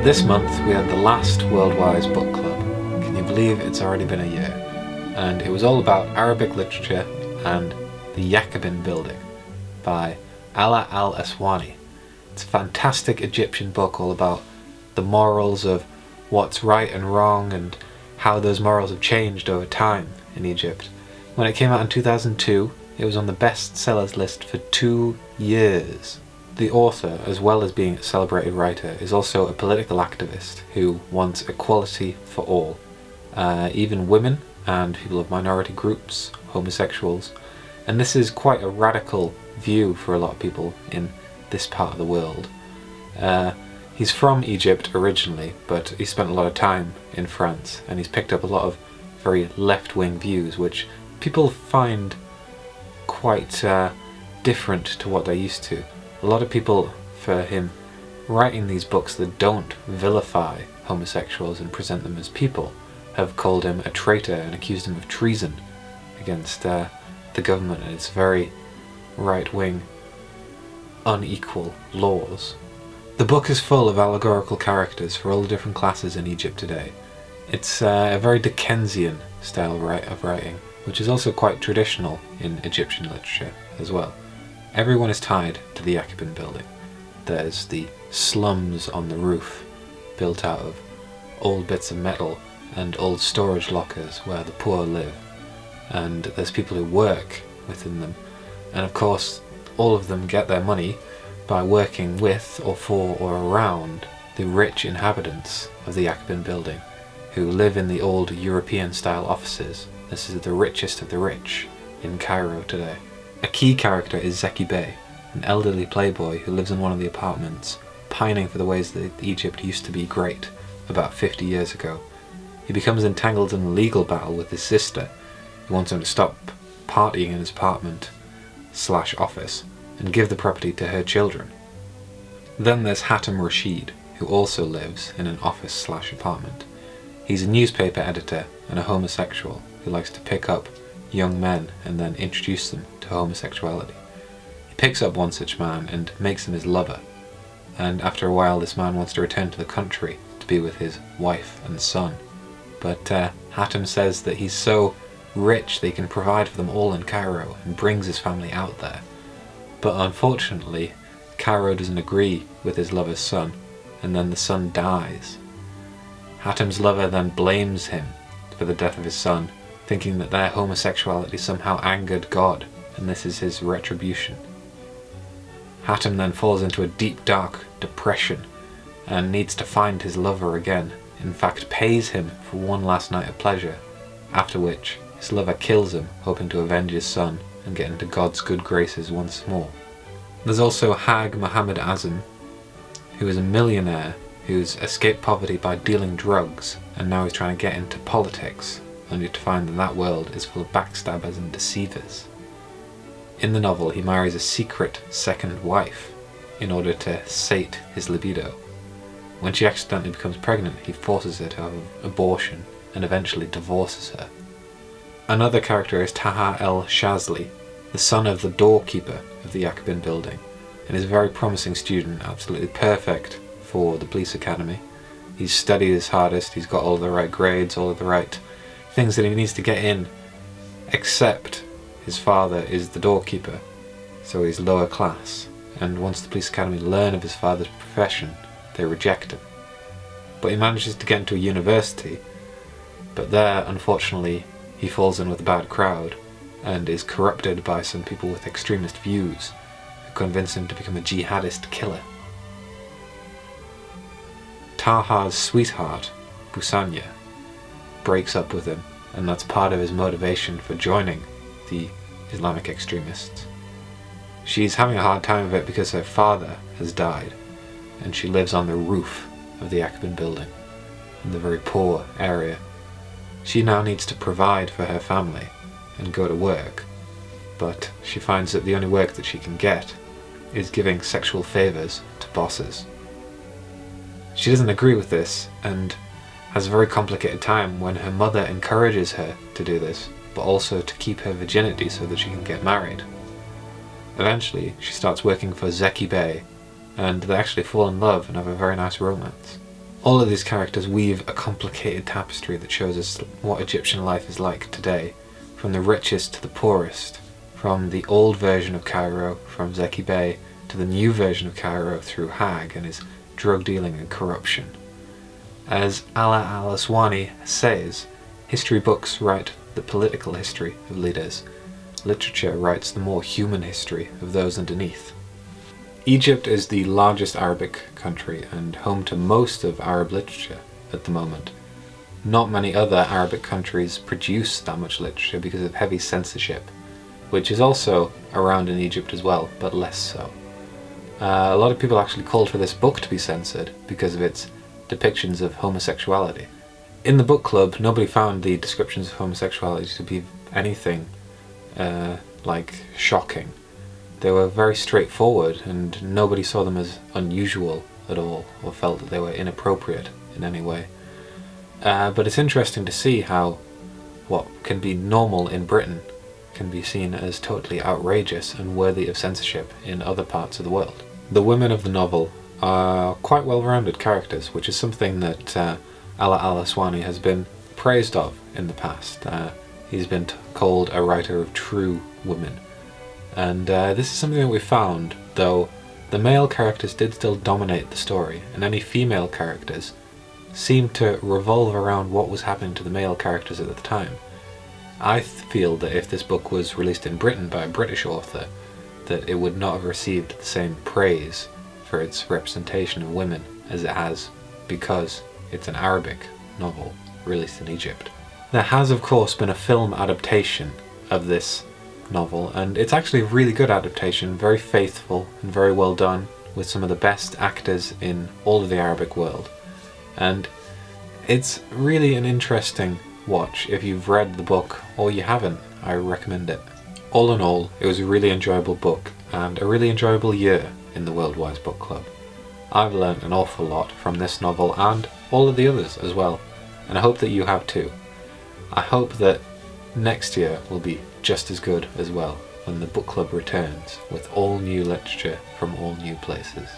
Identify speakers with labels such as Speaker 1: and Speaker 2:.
Speaker 1: This month we had the last WorldWise book club. Can you believe it's already been a year? And it was all about Arabic literature and the Yacoubian Building by Alla Al Aswany. It's a fantastic Egyptian book all about the morals of what's right and wrong and how those morals have changed over time in Egypt. When it came out in 2002, it was on the bestsellers list for 2 years. The author, as well as being a celebrated writer, is also a political activist who wants equality for all. Even women and people of minority groups, homosexuals. And this is quite a radical view for a lot of people in this part of the world. He's from Egypt originally, but he spent a lot of time in France, and he's picked up a lot of very left-wing views, which people find quite different to what they're used to. A lot of people, for him, writing these books that don't vilify homosexuals and present them as people, have called him a traitor and accused him of treason against the government and its very right-wing, unequal laws. The book is full of allegorical characters for all the different classes in Egypt today. It's a very Dickensian style of writing, which is also quite traditional in Egyptian literature as well. Everyone is tied to the Yacoubian Building. There's the slums on the roof, built out of old bits of metal and old storage lockers where the poor live. And there's people who work within them. And of course, all of them get their money by working with or for or around the rich inhabitants of the Yacoubian Building, who live in the old European-style offices. This is the richest of the rich in Cairo today. A key character is Zeki Bey, an elderly playboy who lives in one of the apartments, pining for the ways that Egypt used to be great about 50 years ago. He becomes entangled in a legal battle with his sister, who wants him to stop partying in his apartment/office and give the property to her children. Then there's Hatem Rashid, who also lives in an office/apartment. He's a newspaper editor and a homosexual who likes to pick up young men and then introduce them to homosexuality. He picks up one such man and makes him his lover, and after a while this man wants to return to the country to be with his wife and son. But Hatem says that he's so rich that he can provide for them all in Cairo and brings his family out there. But unfortunately, Cairo doesn't agree with his lover's son, and then the son dies. Hatem's lover then blames him for the death of his son, thinking that their homosexuality somehow angered God, and this is his retribution. Hatem then falls into a deep, dark depression and needs to find his lover again. In fact, pays him for one last night of pleasure, after which his lover kills him, hoping to avenge his son and get into God's good graces once more. There's also Hag Mohammed Azim, who is a millionaire who's escaped poverty by dealing drugs, and now he's trying to get into politics, only to find that that world is full of backstabbers and deceivers. In the novel, he marries a secret second wife in order to sate his libido. When she accidentally becomes pregnant, he forces her to have an abortion and eventually divorces her. Another character is Taha El Shazli, the son of the doorkeeper of the Yacoubian Building, and is a very promising student, absolutely perfect for the police academy. He's studied his hardest, he's got all the right grades, all of the right things that he needs to get in, except his father is the doorkeeper, so he's lower class, and once the police academy learn of his father's profession, they reject him. But he manages to get into a university, but there, unfortunately, he falls in with a bad crowd, and is corrupted by some people with extremist views, who convince him to become a jihadist killer. Taha's sweetheart, Busanya, breaks up with him, and that's part of his motivation for joining the Islamic extremists. She's having a hard time of it because her father has died, and she lives on the roof of the Yacoubian Building, in the very poor area. She now needs to provide for her family and go to work, but she finds that the only work that she can get is giving sexual favours to bosses. She doesn't agree with this, and has a very complicated time when her mother encourages her to do this, but also to keep her virginity so that she can get married. Eventually, she starts working for Zeki Bey, and they actually fall in love and have a very nice romance. All of these characters weave a complicated tapestry that shows us what Egyptian life is like today, from the richest to the poorest, from the old version of Cairo, from Zeki Bey, to the new version of Cairo through Hag and his drug dealing and corruption. As Alla Al Aswany says, history books write the political history of leaders. Literature writes the more human history of those underneath. Egypt is the largest Arabic country and home to most of Arab literature at the moment. Not many other Arabic countries produce that much literature because of heavy censorship, which is also around in Egypt as well, but less so. A lot of people actually called for this book to be censored because of its depictions of homosexuality. In the book club, nobody found the descriptions of homosexuality to be anything like shocking. They were very straightforward and nobody saw them as unusual at all or felt that they were inappropriate in any way. But it's interesting to see how what can be normal in Britain can be seen as totally outrageous and worthy of censorship in other parts of the world. The women of the novel are quite well-rounded characters, which is something that Alla Al Aswany has been praised of in the past. He's been called a writer of true women. And this is something that we found, though the male characters did still dominate the story, and any female characters seemed to revolve around what was happening to the male characters at the time. I feel that if this book was released in Britain by a British author, that it would not have received the same praise for its representation of women as it has because it's an Arabic novel released in Egypt. There has of course been a film adaptation of this novel, and it's actually a really good adaptation, very faithful and very well done, with some of the best actors in all of the Arabic world. And it's really an interesting watch. If you've read the book or you haven't, I recommend it. All in all, it was a really enjoyable book and a really enjoyable year in the WorldWise Book Club. I've learned an awful lot from this novel and all of the others as well, and I hope that you have too. I hope that next year will be just as good as well when the book club returns with all new literature from all new places.